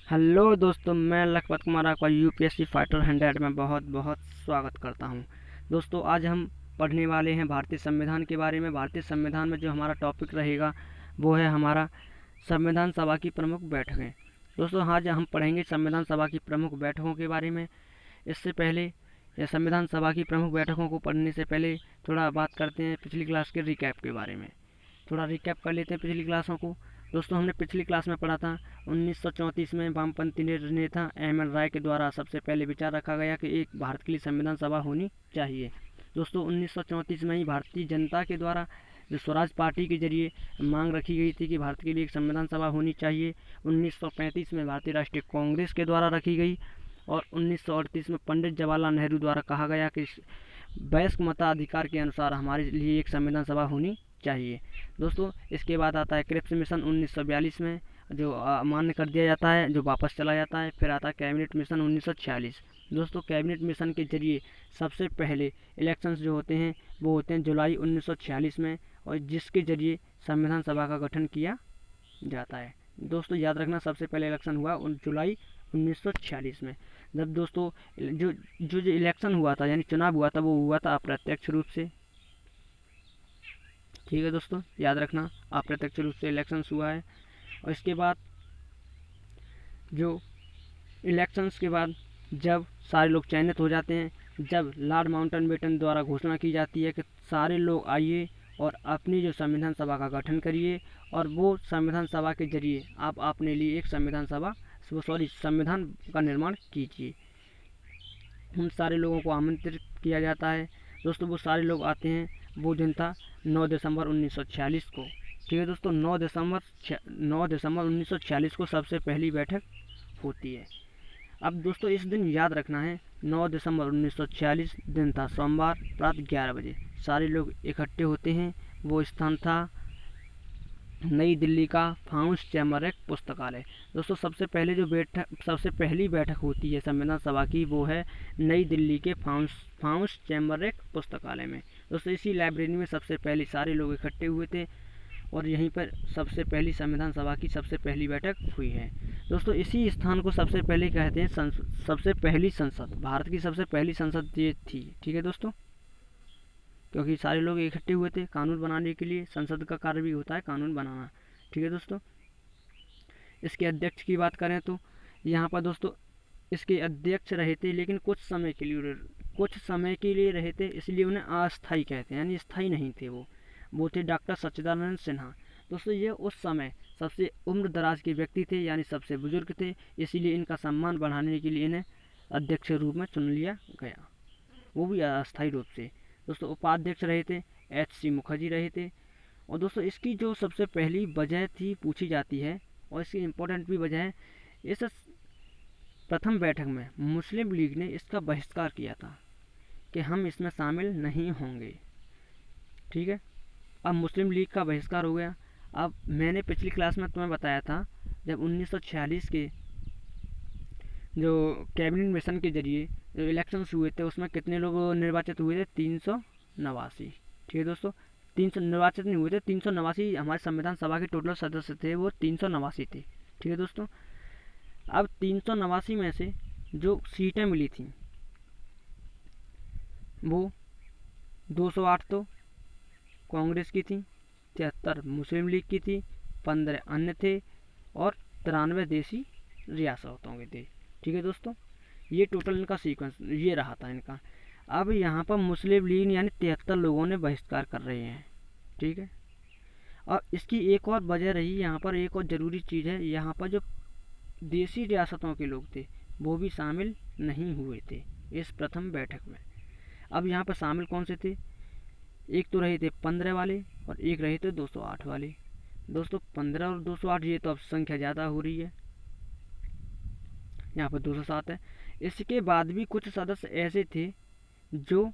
Hello दोस्तों, मैं लखपत कुमार आपका यूपीएससी फाइटर 100 में बहुत बहुत स्वागत करता हूं। दोस्तों, आज हम पढ़ने वाले हैं भारतीय संविधान के बारे में। भारतीय संविधान में जो हमारा टॉपिक रहेगा वो है हमारा संविधान सभा की प्रमुख बैठकें। दोस्तों, आज हम पढ़ेंगे संविधान सभा की प्रमुख बैठकों के बारे में। इससे पहले या संविधान सभा की प्रमुख बैठकों को पढ़ने से पहले थोड़ा बात करते हैं पिछली क्लास के रिकैप के बारे में। थोड़ा रिकैप कर लेते हैं पिछली क्लासों को। दोस्तों, हमने पिछली क्लास में पढ़ा था 1934 में वामपंथी नेता एम एन राय के द्वारा सबसे पहले विचार रखा गया कि एक भारत के लिए संविधान सभा होनी चाहिए। दोस्तों, 1934 में ही भारतीय जनता के द्वारा जो स्वराज पार्टी के जरिए मांग रखी गई थी कि भारत के लिए एक संविधान सभा होनी चाहिए। 1935 में भारतीय राष्ट्रीय कांग्रेस के द्वारा रखी गई और 1938 में पंडित जवाहरलाल नेहरू द्वारा कहा गया कि वयस्क मताधिकार के अनुसार हमारे लिए एक संविधान सभा होनी चाहिए। दोस्तों, इसके बाद आता है क्रिप्स मिशन 1942 में, जो अमान्य कर दिया जाता है, जो वापस चला जाता है। फिर आता है कैबिनेट मिशन 1946। दोस्तों, कैबिनेट मिशन के जरिए सबसे पहले इलेक्शंस जो होते हैं वो होते हैं जुलाई 1946 में, और जिसके जरिए संविधान सभा का गठन किया जाता है। दोस्तों, याद रखना, सबसे पहले इलेक्शन हुआ जुलाई 1946 में। जब दोस्तों जो जो जो इलेक्शन हुआ था यानी चुनाव हुआ था वो हुआ था अप्रत्यक्ष रूप से। ठीक है दोस्तों, याद रखना, अप्रत्यक्ष रूप से इलेक्शंस हुआ है। और इसके बाद जो इलेक्शंस के बाद जब सारे लोग चयनित हो जाते हैं, जब लॉर्ड माउंटबेटन द्वारा घोषणा की जाती है कि सारे लोग आइए और अपनी जो संविधान सभा का गठन करिए, और वो संविधान सभा के जरिए आप अपने लिए एक संविधान का निर्माण कीजिए। उन सारे लोगों को आमंत्रित किया जाता है। दोस्तों, वो सारे लोग आते हैं। वो दिन था 9 दिसंबर 1946 को। ठीक है दोस्तों, 9 दिसंबर 1946 को सबसे पहली बैठक होती है। अब दोस्तों, इस दिन याद रखना है, 9 दिसंबर 1946 दिन था सोमवार, रात 11 बजे सारे लोग इकट्ठे होते हैं। वो स्थान था नई दिल्ली का फाउंस चैम्बर एक पुस्तकालय। दोस्तों, सबसे पहली बैठक होती है संविधान सभा की, वो है नई दिल्ली के फाउंस चैम्बर एक पुस्तकालय में। दोस्तों, इसी लाइब्रेरी में सबसे पहले सारे लोग इकट्ठे हुए थे और यहीं पर सबसे पहली संविधान सभा की सबसे पहली बैठक हुई है। दोस्तों, इसी स्थान को सबसे पहले कहते हैं सबसे पहली संसद। भारत की सबसे पहली संसद ये थी। ठीक है दोस्तों, क्योंकि सारे लोग इकट्ठे हुए थे कानून बनाने के लिए। संसद का कार्य भी होता है कानून बनाना। ठीक है दोस्तों, इसके अध्यक्ष की बात करें तो यहाँ पर दोस्तों इसके अध्यक्ष रहे थे, लेकिन कुछ समय के लिए रहे थे, इसलिए उन्हें अस्थायी कहते हैं, यानी स्थायी नहीं थे। वो थे डॉक्टर सच्चिदानंद सिन्हा। दोस्तों, ये उस समय सबसे उम्र दराज के व्यक्ति थे, यानी सबसे बुजुर्ग थे, इसीलिए इनका सम्मान बढ़ाने के लिए इन्हें अध्यक्ष के रूप में चुन लिया गया, वो भी अस्थायी रूप से। दोस्तों, उपाध्यक्ष रहे थे H.C. मुखर्जी रहे थे। और दोस्तों, इसकी जो सबसे पहली वजह थी पूछी जाती है, और इसकी इम्पोर्टेंट भी वजह है, इस प्रथम बैठक में मुस्लिम लीग ने इसका बहिष्कार किया था कि हम इसमें शामिल नहीं होंगे। ठीक है, अब मुस्लिम लीग का बहिष्कार हो गया। अब मैंने पिछली क्लास में तुम्हें बताया था, जब 1946 के जो कैबिनेट मिशन के जरिए जो इलेक्शंस हुए थे उसमें कितने लोग निर्वाचित हुए थे? 389। ठीक है दोस्तों, 300 निर्वाचित नहीं हुए थे, 389 हमारे संविधान सभा के टोटल सदस्य थे, वो 389 थे। ठीक है दोस्तों, अब 389 में से जो सीटें मिली थी वो 208 तो कांग्रेस की थी, 73 मुस्लिम लीग की थी, 15 अन्य थे और 93 देसी रियासतों के थे। ठीक है दोस्तों, ये टोटल इनका सीक्वेंस ये रहा था इनका। अब यहाँ पर मुस्लिम लीग यानी 73 लोगों ने बहिष्कार कर रहे हैं। ठीक है, और इसकी एक और वजह रही, यहाँ पर एक और ज़रूरी चीज़ है, यहाँ पर जो देसी रियासतों के लोग थे वो भी शामिल नहीं हुए थे इस प्रथम बैठक में। अब यहाँ पर शामिल कौन से थे? एक तो रहे थे 15 वाले और एक रहे थे 208 वाले। दोस्तों, 15 और 208 ये तो अब संख्या ज़्यादा हो रही है, यहाँ पर 207 है। इसके बाद भी कुछ सदस्य ऐसे थे जो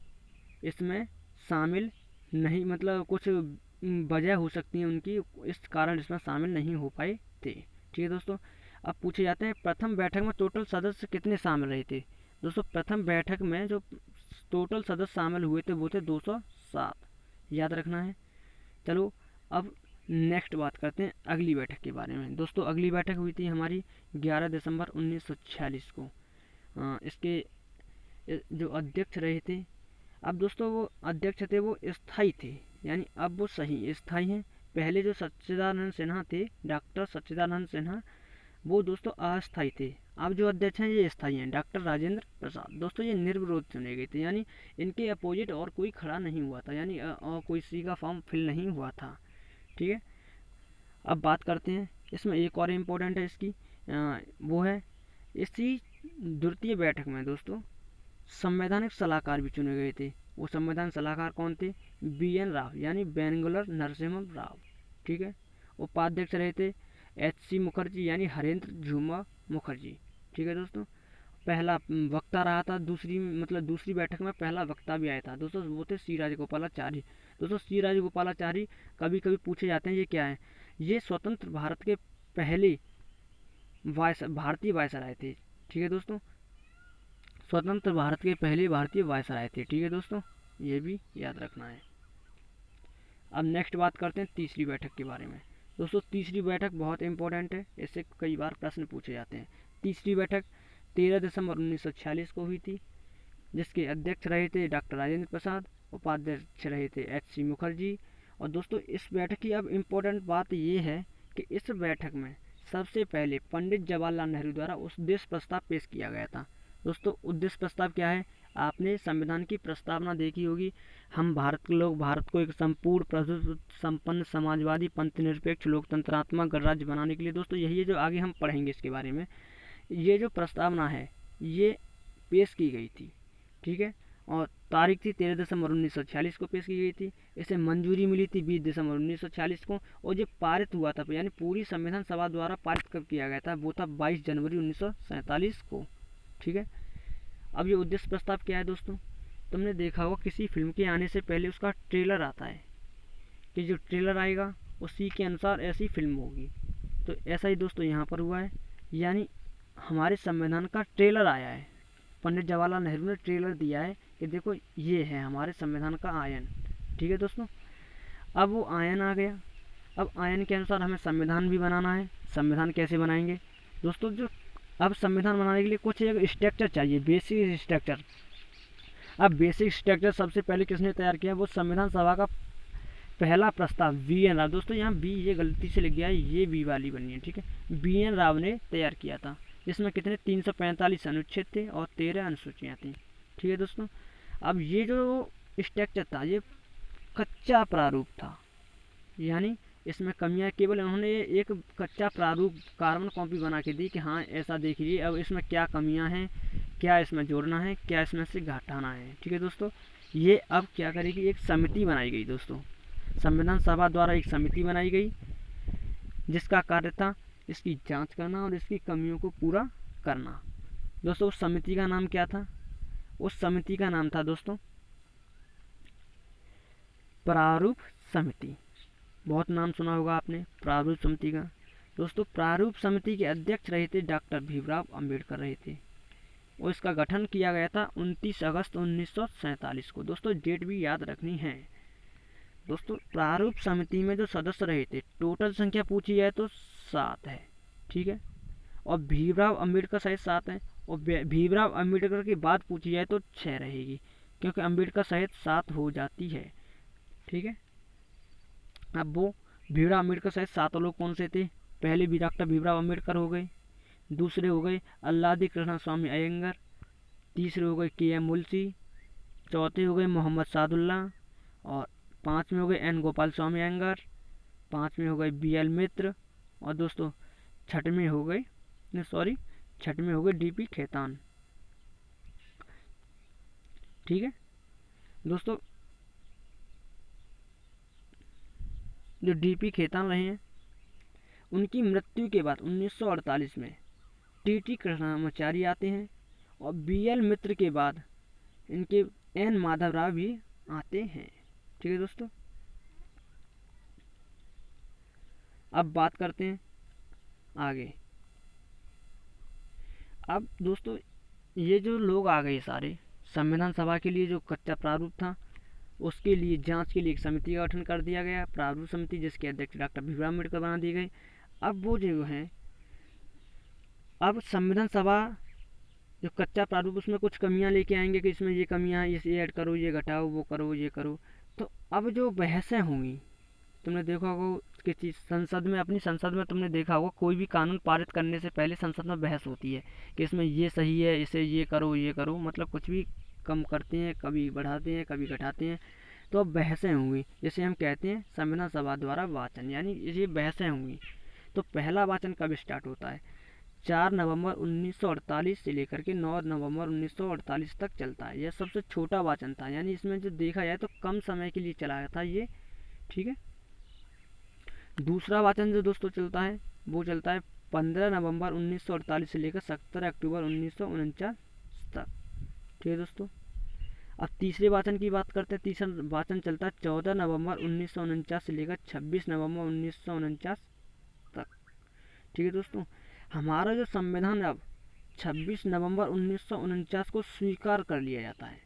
इसमें शामिल नहीं, मतलब कुछ वजह हो सकती है उनकी, इस कारण इसमें शामिल नहीं हो पाए थे। ठीक है दोस्तों, अब पूछे जाते हैं प्रथम बैठक में टोटल सदस्य कितने शामिल रहे थे? दोस्तों, प्रथम बैठक में जो टोटल सदस्य शामिल हुए थे वो थे 207, याद रखना है। चलो, अब नेक्स्ट बात करते हैं अगली बैठक के बारे में। दोस्तों अगली बैठक हुई थी हमारी 11 दिसंबर 1946 को। इसके जो अध्यक्ष रहे थे, अब दोस्तों वो अध्यक्ष थे वो स्थायी थे, यानी अब वो सही स्थायी हैं। पहले जो सच्चिदानंद सिन्हा थे, डॉक्टर सच्चिदानंद सिन्हा, वो दोस्तों अस्थायी थे। अब जो अध्यक्ष हैं ये स्थायी हैं, डॉक्टर राजेंद्र प्रसाद। दोस्तों ये निर्विरोध चुने गए थे, यानी इनके अपोजिट और कोई खड़ा नहीं हुआ था, यानी और कोई सी का फॉर्म फिल नहीं हुआ था। ठीक है, अब बात करते हैं इसमें एक और इम्पोर्टेंट है इसकी, वो है इसी द्वितीय बैठक में दोस्तों संवैधानिक सलाहकार भी चुने गए थे। वो संवैधानिक सलाहकार कौन थे? BN राव, यानी बेंगुलर नरसिम्हा राव। ठीक है, उपाध्यक्ष रहे थे HC मुखर्जी, यानी हरेंद्र झूमा मुखर्जी। ठीक है दोस्तों, पहला वक्ता रहा था दूसरी बैठक में पहला वक्ता भी आया था दोस्तों, वो थे C राजगोपालाचारी। दोस्तों C राजगोपालाचारी कभी कभी पूछे जाते हैं, ये क्या है? ये स्वतंत्र भारत के पहले भारतीय वायसराय थे। ठीक है दोस्तों, स्वतंत्र भारत के पहले भारतीय वायसराय थे। ठीक है दोस्तों, ये भी याद रखना है। अब नेक्स्ट बात करते हैं तीसरी बैठक के बारे में। दोस्तों तीसरी बैठक बहुत इंपॉर्टेंट है, इससे कई बार प्रश्न पूछे जाते हैं। तीसरी बैठक 13 दिसंबर 1946 को हुई थी, जिसके अध्यक्ष रहे थे डॉक्टर राजेंद्र प्रसाद, उपाध्यक्ष रहे थे HC मुखर्जी। और दोस्तों इस बैठक की अब इम्पोर्टेंट बात ये है कि इस बैठक में सबसे पहले पंडित जवाहरलाल नेहरू द्वारा उद्देश्य प्रस्ताव पेश किया गया था। दोस्तों उद्देश्य प्रस्ताव क्या है? आपने संविधान की प्रस्तावना देखी होगी, हम भारत के लोग भारत को एक संपूर्ण प्रभुत्व संपन्न समाजवादी पंथ निरपेक्ष लोकतंत्रात्मक गणराज्य बनाने के लिए, दोस्तों यही है जो आगे हम पढ़ेंगे इसके बारे में। ये जो प्रस्तावना है ये पेश की गई थी। ठीक है, और तारीख थी 13 दिसंबर 1946 को पेश की गई थी। इसे मंजूरी मिली थी 20 दिसंबर 1946 को, और जो पारित हुआ था, यानी पूरी संविधान सभा द्वारा पारित कब किया गया था? वो था 22 जनवरी 1947 को। ठीक है, अब ये उद्देश्य प्रस्ताव क्या है दोस्तों? तुमने देखा होगा किसी फिल्म के आने से पहले उसका ट्रेलर आता है, कि जो ट्रेलर आएगा उसी के अनुसार ऐसी फिल्म होगी। तो ऐसा ही दोस्तों यहाँ पर हुआ है, यानी हमारे संविधान का ट्रेलर आया है। पंडित जवाहरलाल नेहरू ने ट्रेलर दिया है कि देखो ये है हमारे संविधान का आयन। ठीक है दोस्तों, अब वो आयन आ गया। अब आयन के अनुसार हमें संविधान भी बनाना है। संविधान कैसे बनाएंगे दोस्तों? जो अब संविधान बनाने के लिए कुछ एक स्ट्रक्चर चाहिए, बेसिक स्ट्रक्चर। अब बेसिक स्ट्रक्चर सबसे पहले किसने तैयार किया? वो संविधान सभा का पहला प्रस्ताव BN राव। दोस्तों यहाँ बी ये गलती से लिख गया है, ये बी वाली बनी है। ठीक है, BN राव ने तैयार किया था, जिसमें कितने 345 अनुच्छेद थे और 13 अनुसूचियाँ थी। ठीक है दोस्तों, अब ये जो स्ट्रक्चर था ये कच्चा प्रारूप था, यानी इसमें कमियां केवल उन्होंने एक कच्चा प्रारूप कार्बन कॉपी बना के दी कि हाँ ऐसा देख लीजिए, अब इसमें क्या कमियां हैं, क्या इसमें जोड़ना है, क्या इसमें से घटाना है। ठीक है दोस्तों, ये अब क्या करेगी? एक समिति बनाई गई दोस्तों, संविधान सभा द्वारा एक समिति बनाई गई, जिसका कार्य था इसकी जांच करना और इसकी कमियों को पूरा करना। दोस्तों उस समिति का नाम क्या था? उस समिति का नाम था दोस्तों प्रारूप समिति। बहुत नाम सुना होगा आपने प्रारूप समिति का। दोस्तों प्रारूप समिति के अध्यक्ष रहे थे डॉक्टर भीमराव अंबेडकर रहे थे, और इसका गठन किया गया था 29 अगस्त 1947 को। दोस्तों डेट भी याद रखनी है। दोस्तों प्रारूप समिति में जो सदस्य रहे थे, टोटल संख्या पूछी जाए तो 7 है। ठीक है, और भीमराव अंबेडकर सहित 7 है, और भीमराव अंबेडकर की बात पूछी जाए तो 6 रहेगी, क्योंकि अंबेडकर सहित 7 हो जाती है। ठीक है, अब वो भीमराव अंबेडकर सहित 7 लोग कौन से थे? पहले भी डॉक्टर भीमराव अंबेडकर हो गए, दूसरे हो गए अल्लादी कृष्ण स्वामी अयंगर, तीसरे हो गए KM मुंशी, चौथे हो गए मोहम्मद सादुल्ला, और 5वें हो गए N गोपाल स्वामी अयंगर, 5वें हो गए BL मित्र, और दोस्तों छठवें हो गए DP खेतान। ठीक है दोस्तों, जो DP खेतान रहे हैं उनकी मृत्यु के बाद 1948 में TT कृष्णामाचारी आते हैं, और BL मित्र के बाद इनके N माधवराव भी आते हैं। ठीक है दोस्तों, अब बात करते हैं आगे। अब दोस्तों ये जो लोग आ गए सारे, संविधान सभा के लिए जो कच्चा प्रारूप था उसके लिए जांच के लिए एक समिति का गठन कर दिया गया, प्रारूप समिति, जिसके अध्यक्ष डॉक्टर भीमराव अम्बेडकर बना दिए गए। अब वो जो है, अब संविधान सभा जो कच्चा प्रारूप उसमें कुछ कमियां लेके आएंगे कि इसमें ये कमियां हैं, ये ऐड करो, ये घटाओ, वो करो, ये करो। तो अब जो बहसें होंगी, तुमने देखा होगा कि चीज़ संसद में, अपनी संसद में तुमने देखा होगा कोई भी कानून पारित करने से पहले संसद में बहस होती है कि इसमें ये सही है, इसे ये करो, ये करो, मतलब कुछ भी कम करते हैं, कभी बढ़ाते हैं, कभी घटाते हैं। तो अब बहसें होंगी, जैसे हम कहते हैं संविधान सभा द्वारा वाचन, यानी ये बहसें होंगी। तो पहला वाचन कब स्टार्ट होता है? 4 नवंबर 1948 से लेकर के 9 नवंबर 1948 तक चलता है। यह सबसे छोटा वाचन था, यानी इसमें जो देखा जाए तो कम समय के लिए चलाया था ये, ठीक है। दूसरा वाचन जो दोस्तों चलता है वो चलता है 15 नवंबर 1948 से लेकर 17 अक्टूबर 1949 तक, ठीक है दोस्तों। अब तीसरे वाचन की बात करते हैं। तीसरा वाचन चलता है 14 नवंबर 1949 से लेकर 26 नवंबर 1949 तक, ठीक है दोस्तों। हमारा जो संविधान अब 26 नवंबर 1949 को स्वीकार कर लिया जाता है,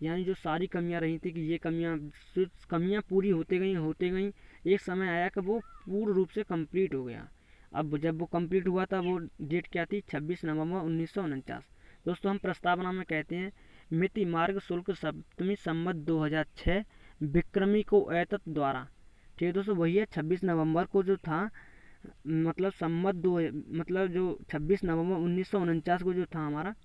यानी जो सारी कमियां रही थी कि ये कमियां पूरी होते गई, एक समय आया कि वो पूर्ण रूप से कंप्लीट हो गया। अब जब वो कंप्लीट हुआ था, वो डेट क्या थी? 26 नवंबर 1949। दोस्तों हम प्रस्तावना में कहते हैं मिति मार्ग शुल्क सप्तमी संवत 2006 विक्रमी को एतत् द्वारा, ठीक है दोस्तों। वही है 26 नवंबर को जो था, मतलब संवत दो, मतलब जो 26 नवंबर 1949 को जो था हमारा,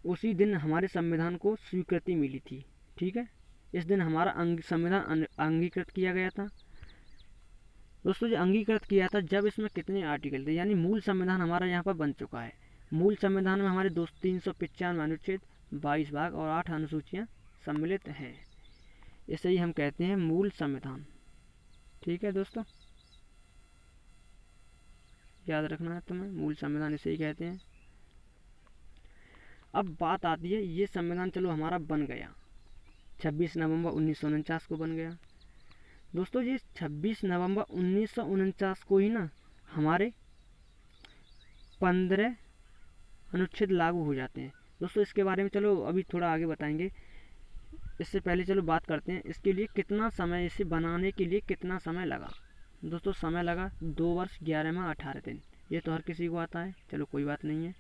उसी दिन हमारे संविधान को स्वीकृति मिली थी, ठीक है। इस दिन हमारा संविधान अंगीकृत किया गया था दोस्तों। जो अंगीकृत किया था, जब इसमें कितने आर्टिकल थे, यानी मूल संविधान हमारा यहाँ पर बन चुका है। मूल संविधान में हमारे 395 अनुच्छेद, 22 भाग और 8 अनुसूचियाँ सम्मिलित हैं। इसे ही हम कहते हैं मूल संविधान, ठीक है दोस्तों, याद रखना है तुम्हें, मूल संविधान इसे ही कहते हैं। अब बात आती है, ये संविधान चलो हमारा बन गया, 26 नवंबर 1949 को बन गया दोस्तों। ये 26 नवंबर 1949 को ही ना हमारे 15 अनुच्छेद लागू हो जाते हैं दोस्तों। इसके बारे में चलो अभी थोड़ा आगे बताएंगे। इससे पहले चलो बात करते हैं इसके लिए कितना समय, इसे बनाने के लिए कितना समय लगा दोस्तों। समय लगा 2 वर्ष 11 माह 18 दिन। ये तो हर किसी को आता है, चलो कोई बात नहीं है।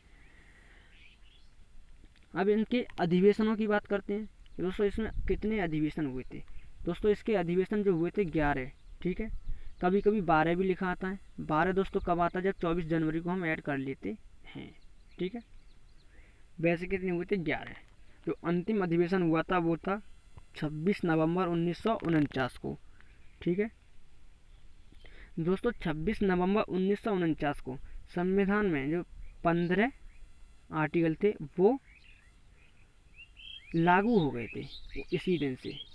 अब इनके अधिवेशनों की बात करते हैं दोस्तों। इसमें कितने अधिवेशन हुए थे दोस्तों? इसके अधिवेशन जो हुए थे 11, ठीक है। कभी कभी 12 भी लिखा आता है। 12 दोस्तों कब आता है? जब 24 जनवरी को हम ऐड कर लेते हैं, ठीक है। वैसे कितने हुए थे? 11। जो अंतिम अधिवेशन हुआ था वो था 26 नवंबर 1949 को, ठीक है दोस्तों। 26 नवंबर 1949 को संविधान में जो 15 आर्टिकल थे वो लागू हो गए थे इसी दिन से।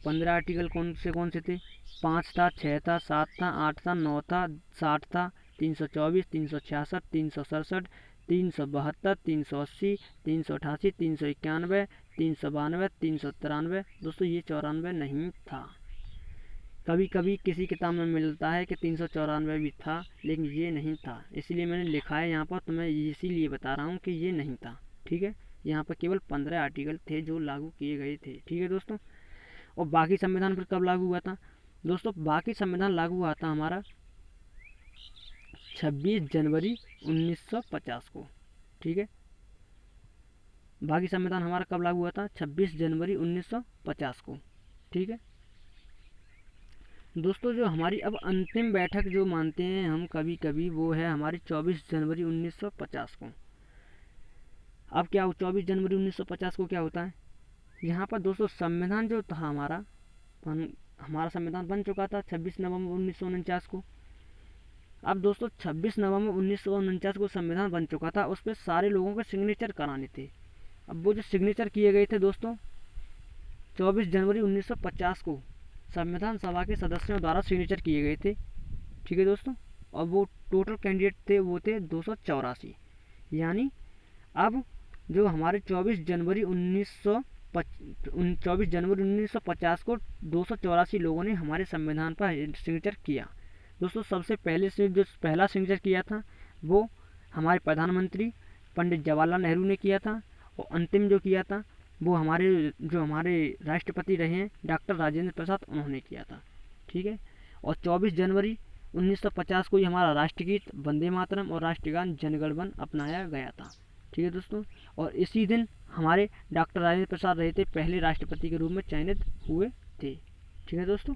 15 आर्टिकल कौन से थे? 5 था, 6 था, 7 था, 8 था, 9 था, 60 था, 324, 366, 367, 372, 380, 388, 391, 392, 393 दोस्तों। ये 94 नहीं था। कभी कभी किसी किताब में मिलता है कि 394 भी था, लेकिन ये नहीं था, इसलिए मैंने लिखा है यहाँ पर, तो मैं इसीलिए बता रहा हूँ कि ये नहीं था, ठीक है। यहाँ पर केवल 15 आर्टिकल थे जो लागू किए गए थे, ठीक है दोस्तों। और बाकी संविधान फिर कब लागू हुआ था दोस्तों? बाकी संविधान लागू हुआ था हमारा 26 जनवरी 1950 को, ठीक है। बाकी संविधान हमारा कब लागू हुआ था? 26 जनवरी 1950 को, ठीक है दोस्तों। जो हमारी अब अंतिम बैठक जो मानते हैं हम कभी कभी, वो है हमारी 24 जनवरी 1950 को। अब क्या हो, 24 जनवरी 1950 को क्या होता है? यहाँ पर दोस्तों संविधान जो था हमारा संविधान बन चुका था 26 नवंबर 1949 को। अब दोस्तों 26 नवंबर 1949 को संविधान बन चुका था, उस पर सारे लोगों के सिग्नेचर कराने थे। अब वो जो सिग्नेचर किए गए थे दोस्तों 24 जनवरी 1950 को संविधान सभा के सदस्यों द्वारा सिग्नेचर किए गए थे, ठीक है दोस्तों। और वो टोटल कैंडिडेट थे वो थे 284। यानी अब जो हमारे 24 जनवरी 1950 को 284 लोगों ने हमारे संविधान पर सिग्नेचर किया दोस्तों। सबसे पहले से जो पहला सिग्नेचर किया था वो हमारे प्रधानमंत्री पंडित जवाहरलाल नेहरू ने किया था, और अंतिम जो किया था वो जो हमारे राष्ट्रपति रहे हैं डॉक्टर राजेंद्र प्रसाद, उन्होंने किया था। ठीक है। और 24 जनवरी 1950 को ही हमारा राष्ट्रगीत वंदे मातरम और राष्ट्रगान जनगण मन अपनाया गया था। ठीक है दोस्तों। और इसी दिन हमारे डॉक्टर राजेंद्र प्रसाद रहे थे पहले राष्ट्रपति के रूप में चयनित हुए थे। ठीक है दोस्तों।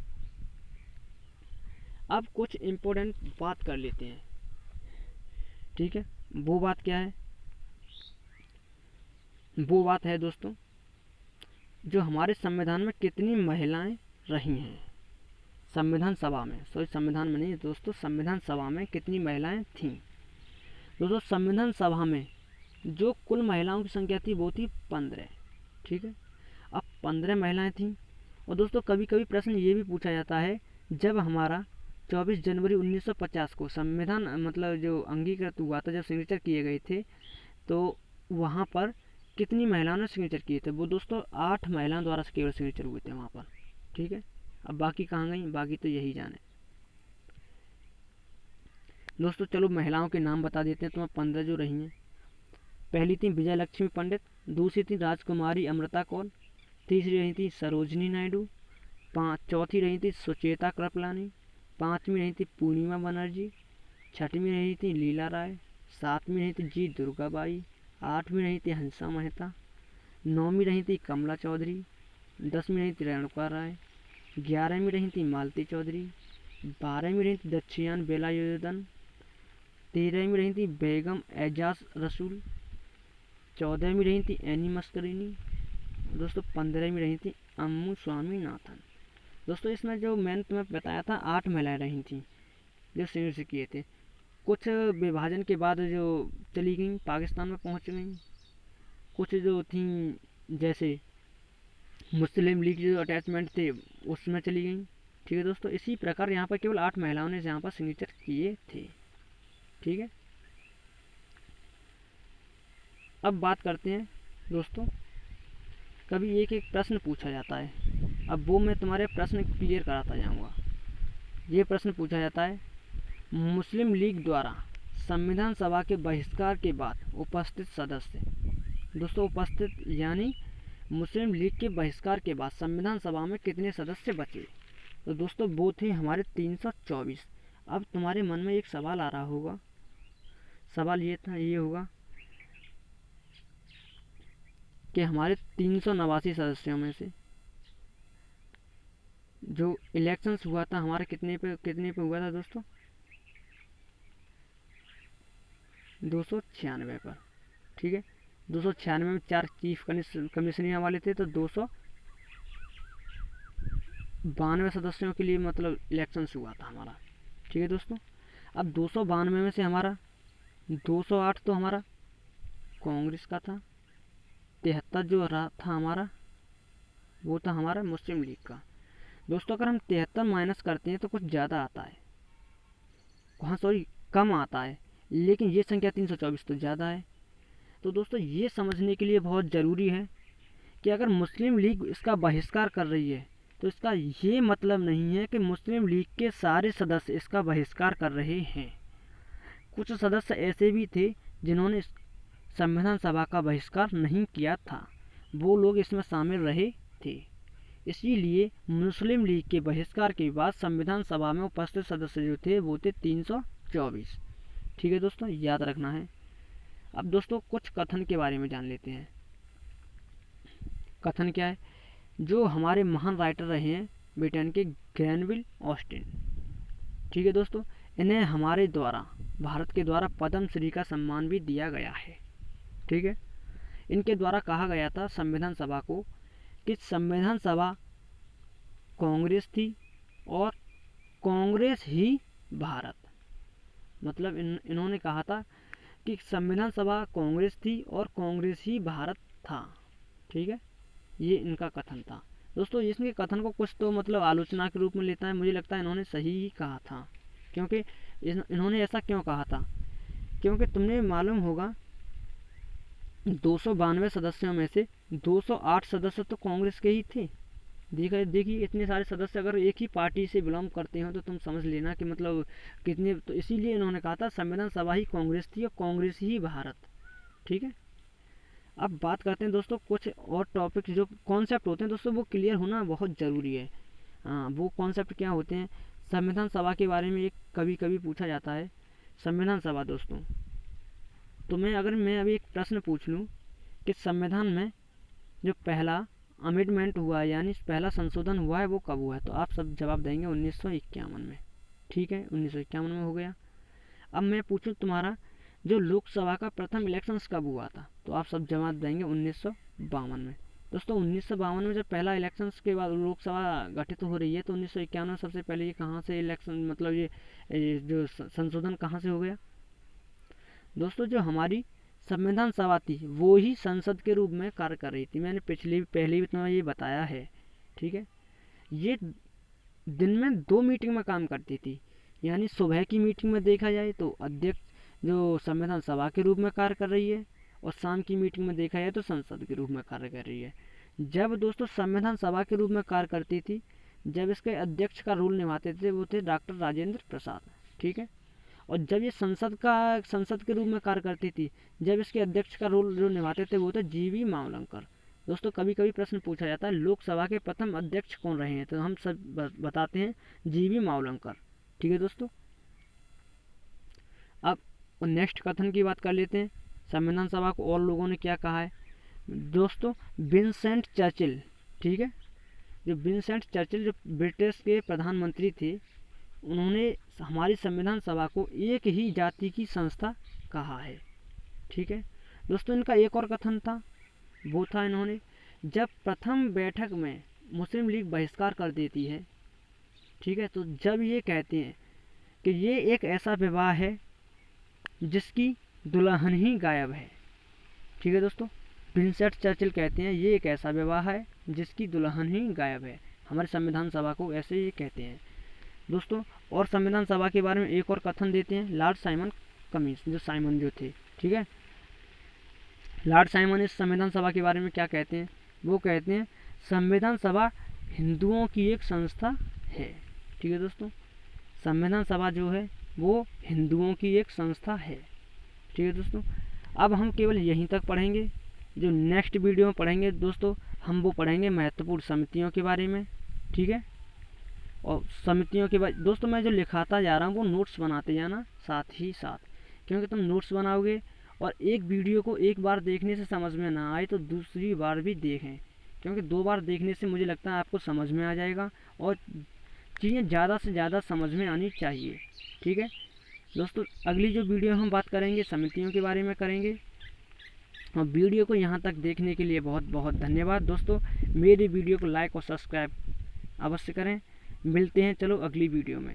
अब कुछ इम्पोर्टेंट बात कर लेते हैं। ठीक है। वो बात क्या है? वो बात है दोस्तों, जो हमारे संविधान में कितनी महिलाएं रही हैं। संविधान सभा में, संविधान में नहीं दोस्तों, संविधान सभा में कितनी महिलाएं थीं। दोस्तों संविधान सभा में जो कुल महिलाओं की संख्या थी वो थी 15। ठीक है। अब 15 महिलाएं थीं। और दोस्तों कभी कभी प्रश्न ये भी पूछा जाता है, जब हमारा 24 जनवरी 1950 को संविधान मतलब जो अंगीकृत हुआ था, जब सिग्नेचर किए गए थे, तो वहाँ पर कितनी महिलाओं ने सिग्नेचर किए थे? वो दोस्तों 8 महिलाओं द्वारा केवल सिग्नेचर हुए थे वहाँ पर। ठीक है। अब बाकी कहाँ गई? बाकी तो यही जाने। दोस्तों चलो महिलाओं के नाम बता देते हैं तुम्हें। 15 जो रही हैं, पहली थी विजय लक्ष्मी पंडित, दूसरी थी राजकुमारी अमृता कौर, तीसरी रही थी सरोजनी नायडू, चौथी रही थी सुचेता कृपलानी, पाँचवीं रही थी पूर्णिमा बनर्जी, छठवीं रही थी लीला राय, सातवीं रही थी जी दुर्गाबाई, आठवीं रही थी हंसा मेहता, नौवीं रही थी कमला चौधरी, 10वीं रही थी रेणुका राय, 11वीं रही थी मालती चौधरी, 12वीं रही थी दक्षियान बेलायुधन, 13वीं रही थी बेगम एजाज रसूल, 14वीं रही थी एनी मस्करीनी, दोस्तों 15वीं रही थी अम्मू स्वामीनाथन। दोस्तों इसमें जो मैंने तुम्हें बताया था 8 महिलाएं रही थी जो संघर्ष किए थे। कुछ विभाजन के बाद जो चली गई, पाकिस्तान में पहुंच गई। कुछ जो थी जैसे मुस्लिम लीग जो अटैचमेंट थे उसमें चली गई। ठीक है दोस्तों। इसी प्रकार यहाँ पर केवल 8 महिलाओं ने यहाँ पर सिग्नेचर किए थे। ठीक है। अब बात करते हैं दोस्तों, कभी एक एक प्रश्न पूछा जाता है, अब वो मैं तुम्हारे प्रश्न क्लियर कराता जाऊँगा। ये प्रश्न पूछा जाता है, मुस्लिम लीग द्वारा संविधान सभा के बहिष्कार के बाद उपस्थित सदस्य। दोस्तों उपस्थित यानी मुस्लिम लीग के बहिष्कार के बाद संविधान सभा में कितने सदस्य बचे? तो दोस्तों वो थे हमारे 324। अब तुम्हारे मन में एक सवाल आ रहा होगा, सवाल ये होगा कि हमारे 389 सदस्यों में से जो इलेक्शंस हुआ था हमारे कितने पे हुआ था दोस्तों? 296 पर। ठीक है। 296 में 4 चीफ कमिश्नर वाले थे, तो 292 सदस्यों के लिए मतलब इलेक्शंस हुआ था हमारा। ठीक है दोस्तों। अब 292 में से हमारा 208 तो हमारा कांग्रेस का था, 73 जो रहा था हमारा वो था हमारा मुस्लिम लीग का। दोस्तों अगर हम 73 माइनस करते हैं तो कुछ ज़्यादा आता है, हाँ सॉरी कम आता है, लेकिन ये संख्या 324 तो ज़्यादा है। तो दोस्तों ये समझने के लिए बहुत ज़रूरी है कि अगर मुस्लिम लीग इसका बहिष्कार कर रही है तो इसका ये मतलब नहीं है कि मुस्लिम लीग के सारे सदस्य इसका बहिष्कार कर रहे हैं। कुछ सदस्य ऐसे भी थे जिन्होंने संविधान सभा का बहिष्कार नहीं किया था, वो लोग इसमें शामिल रहे थे। इसीलिए मुस्लिम लीग के बहिष्कार के बाद संविधान सभा में उपस्थित सदस्य जो थे वो थे 324। ठीक है दोस्तों, याद रखना है। अब दोस्तों कुछ कथन के बारे में जान लेते हैं। कथन क्या है? जो हमारे महान राइटर रहे हैं ब्रिटेन के ग्रैनविल ऑस्टिन। ठीक है दोस्तों, इन्हें हमारे द्वारा भारत के द्वारा पद्म श्री का सम्मान भी दिया गया है। ठीक है। इनके द्वारा कहा गया था संविधान सभा को कि संविधान सभा कांग्रेस थी और कांग्रेस ही भारत, मतलब इन्होंने कहा था कि संविधान सभा कांग्रेस थी और कांग्रेस ही भारत था। ठीक है। ये इनका कथन था। दोस्तों इसके कथन को कुछ तो मतलब आलोचना के रूप में लेता है, मुझे लगता है इन्होंने सही ही कहा था। क्योंकि इन्होंने ऐसा क्यों कहा था? क्योंकि तुमने मालूम होगा 292 सदस्यों में से 208 सदस्य तो कांग्रेस के ही थे। देखिए इतने सारे सदस्य अगर एक ही पार्टी से बिलोंग करते हो तो तुम समझ लेना कि मतलब कितने। तो इसीलिए इन्होंने कहा था संविधान सभा ही कांग्रेस थी और कांग्रेस ही भारत। ठीक है। अब बात करते हैं दोस्तों कुछ और टॉपिक जो कॉन्सेप्ट होते हैं दोस्तों, वो क्लियर होना बहुत ज़रूरी है। हाँ, वो कॉन्सेप्ट क्या होते हैं? संविधान सभा के बारे में एक कभी कभी पूछा जाता है। संविधान सभा दोस्तों, अगर मैं अभी एक प्रश्न पूछ लूँ कि संविधान में जो पहला अमेंडमेंट हुआ है यानी पहला संशोधन हुआ है वो कब हुआ है, तो आप सब जवाब देंगे 1951 में। ठीक है, 1951 में हो गया। अब मैं पूछूं तुम्हारा जो लोकसभा का प्रथम इलेक्शंस कब हुआ था, तो आप सब जवाब देंगे 1952 में। दोस्तों 1952 में जब पहला इलेक्शंस के बाद लोकसभा गठित हो रही है, तो 1951 में सबसे पहले ये कहाँ से इलेक्शन मतलब ये जो संशोधन कहाँ से हो गया दोस्तों? जो हमारी संविधान सभा थी वो ही संसद के रूप में कार्य कर रही थी। मैंने पहले भी तुम्हें ये बताया है। ठीक है, ये दिन में 2 मीटिंग में काम करती थी, यानी सुबह की मीटिंग में देखा जाए तो अध्यक्ष जो संविधान सभा के रूप में कार्य कर रही है, और शाम की मीटिंग में देखा जाए तो संसद के रूप में कार्य कर रही है। जब दोस्तों संविधान सभा के रूप में कार्य करती थी, जब इसके अध्यक्ष का रोल निभाते थे वो थे डॉक्टर राजेंद्र प्रसाद। ठीक है, और जब ये संसद के रूप में कार्य करती थी, जब इसके अध्यक्ष का रोल जो निभाते थे वो थे जीवी मावलंकर। दोस्तों कभी कभी प्रश्न पूछा जाता है लोकसभा के प्रथम अध्यक्ष कौन रहे हैं, तो हम सब बताते हैं जीवी मावलंकर। ठीक है दोस्तों, अब नेक्स्ट कथन की बात कर लेते हैं। संविधान सभा को और लोगों ने क्या कहा है दोस्तों? Vincent Churchill. ठीक है, जो विंसेंट चर्चिल जो ब्रिटिश के प्रधानमंत्री थे, उन्होंने हमारी संविधान सभा को एक ही जाति की संस्था कहा है। ठीक है दोस्तों, इनका एक और कथन था, वो था इन्होंने जब प्रथम बैठक में मुस्लिम लीग बहिष्कार कर देती है, ठीक है, तो जब ये कहते हैं कि ये एक ऐसा विवाह है जिसकी दुल्हन ही गायब है। ठीक है दोस्तों, विंसेंट चर्चिल कहते हैं ये एक ऐसा विवाह है जिसकी दुल्हन ही गायब है। हमारे संविधान सभा को ऐसे ये कहते हैं दोस्तों। और संविधान सभा के बारे में एक और कथन देते हैं लॉर्ड साइमन कमिंस, जो साइमन जो थे। ठीक है, लॉर्ड साइमन इस संविधान सभा के बारे में क्या कहते हैं? वो कहते हैं संविधान सभा हिंदुओं की एक संस्था है। ठीक है दोस्तों, संविधान सभा जो है वो हिंदुओं की एक संस्था है। ठीक है दोस्तों, अब हम केवल यहीं तक पढ़ेंगे। जो नेक्स्ट वीडियो में पढ़ेंगे दोस्तों, हम वो पढ़ेंगे महत्वपूर्ण समितियों के बारे में। ठीक है, और समितियों के बाद दोस्तों मैं जो लिखाता जा रहा हूँ वो नोट्स बनाते जाना साथ ही साथ, क्योंकि तुम नोट्स बनाओगे और एक वीडियो को एक बार देखने से समझ में ना आए तो दूसरी बार भी देखें, क्योंकि 2 बार देखने से मुझे लगता है आपको समझ में आ जाएगा और चीज़ें ज़्यादा से ज़्यादा समझ में आनी चाहिए। ठीक है दोस्तों, अगली जो वीडियो हम बात करेंगे समितियों के बारे में करेंगे। और वीडियो को यहाँ तक देखने के लिए बहुत बहुत धन्यवाद दोस्तों। मेरी वीडियो को लाइक और सब्सक्राइब अवश्य करें। मिलते हैं चलो अगली वीडियो में।